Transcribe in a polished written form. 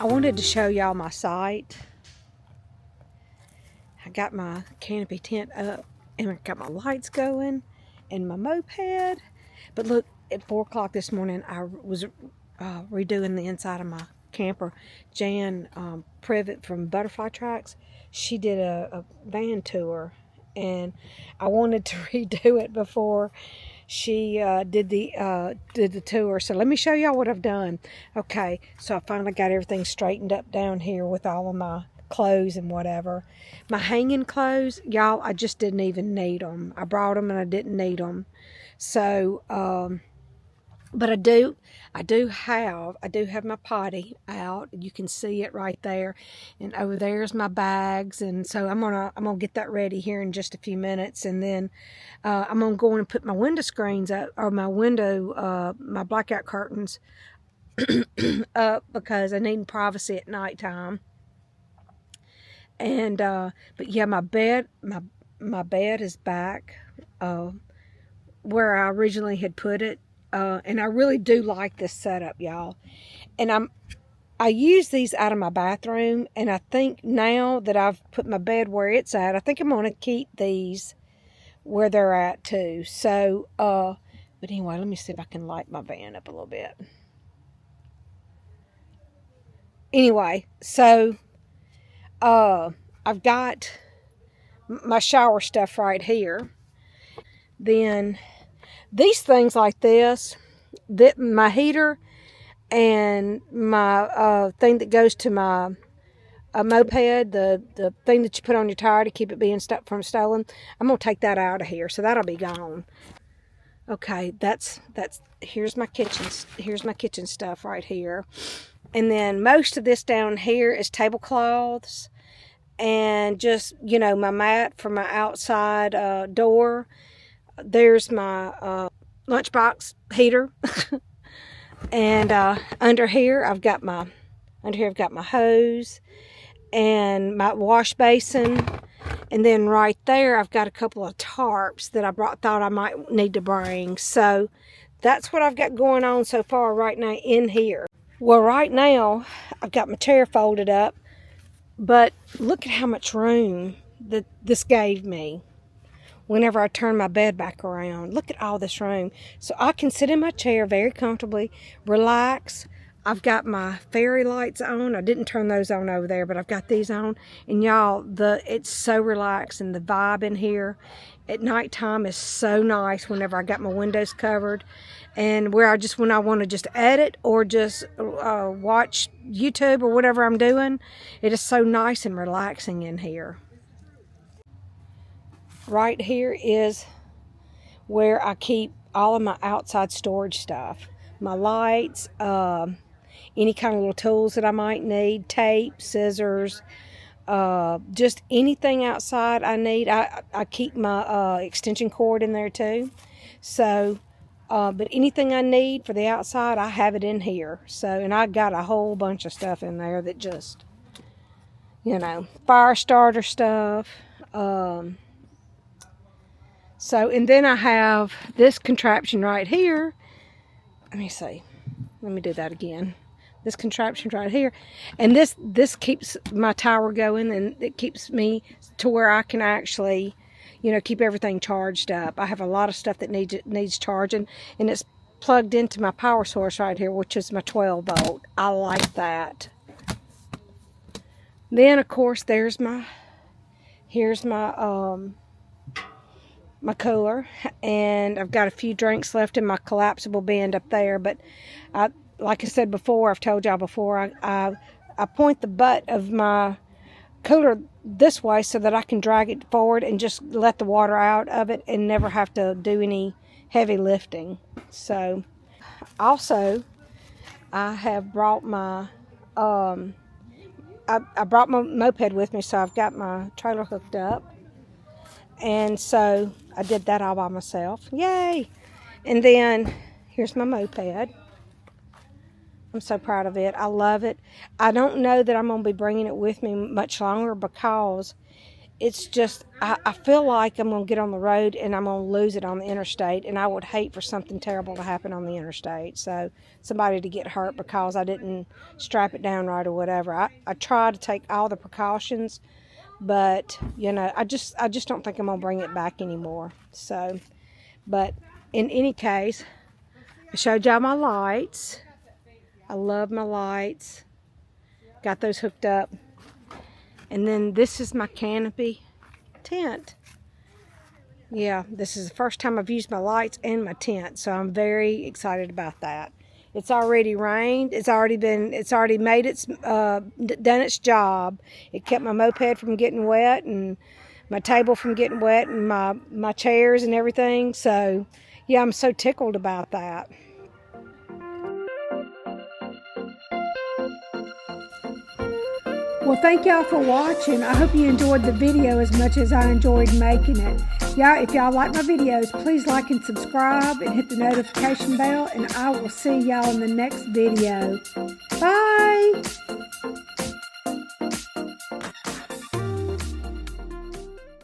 I wanted to show y'all my site. I got my canopy tent up and I got my lights going and my moped. But look, at 4 o'clock this morning, I was redoing the inside of my camper. Jan Privet from Butterfly Tracks, she did a van tour, and I wanted to redo it before she did the tour. So let me show y'all what I've done. Okay, so I finally got everything straightened up down here with all of my clothes and whatever. My hanging clothes, y'all, I just didn't even need them. I brought them and I didn't need them. So, but I do have my potty out. You can see it right there, and over there's my bags. And so I'm gonna get that ready here in just a few minutes, and then I'm gonna go in and put my window screens up, or my blackout curtains up, because I need privacy at nighttime. And but yeah, my bed is back where I originally had put it. And I really do like this setup, y'all. And I use these out of my bathroom, and I think now that I've put my bed where it's at, I think I'm going to keep these where they're at too. So, but anyway, let me see if I can light my van up a little bit. Anyway, so I've got my shower stuff right here. Then these things like this, my heater and my thing that goes to my moped, the thing that you put on your tire to keep it being from stolen, I'm gonna take that out of here, so that'll be gone. Okay, here's my kitchen stuff right here. And then most of this down here is tablecloths and just, my mat for my outside door. There's my lunchbox heater. And under here I've got my hose and my wash basin. And then right there I've got a couple of tarps that I thought I might need to bring. So that's what I've got going on so far right now in here. Well, right now I've got my chair folded up, but look at how much room that this gave me whenever I turn my bed back around. Look at all this room. So I can sit in my chair very comfortably, relax. I've got my fairy lights on. I didn't turn those on over there, but I've got these on. And y'all, it's so relaxing. The vibe in here at nighttime is so nice whenever I got my windows covered. And when I want to just edit or just watch YouTube or whatever I'm doing, it is so nice and relaxing in here. Right here is where I keep all of my outside storage stuff. My lights, any kind of little tools that I might need, tape, scissors, just anything outside I need. I keep my extension cord in there too. So, but anything I need for the outside, I have it in here. So, and I got a whole bunch of stuff in there that just, fire starter stuff. So, and then I have this contraption right here. Let me see. Let me do that again. This contraption right here. And this keeps my tower going, and it keeps me to where I can actually, keep everything charged up. I have a lot of stuff that needs charging, and it's plugged into my power source right here, which is my 12 volt. I like that. Then, of course, here's my cooler, and I've got a few drinks left in my collapsible bin up there. But like I said before, I've told y'all before, I point the butt of my cooler this way so that I can drag it forward and just let the water out of it and never have to do any heavy lifting. So also I have brought my I brought my moped with me, so I've got my trailer hooked up. And so I did that all by myself. Yay! And then here's my moped. I'm so proud of it. I love it. I don't know that I'm going to be bringing it with me much longer, because it's just, I feel like I'm going to get on the road and I'm going to lose it on the interstate, and I would hate for something terrible to happen on the interstate. So somebody to get hurt because I didn't strap it down right or whatever. I try to take all the precautions, but I just don't think I'm going to bring it back anymore. So, but in any case, I showed y'all my lights. I love my lights. Got those hooked up. And then this is my canopy tent. Yeah, this is the first time I've used my lights and my tent, so I'm very excited about that. It's already rained. It's already made its done its job. It kept my moped from getting wet and my table from getting wet and my chairs and everything. So yeah, I'm so tickled about that. Well, thank y'all for watching. I hope you enjoyed the video as much as I enjoyed making it. Y'all, if y'all like my videos, please like and subscribe and hit the notification bell, and I will see y'all in the next video. Bye!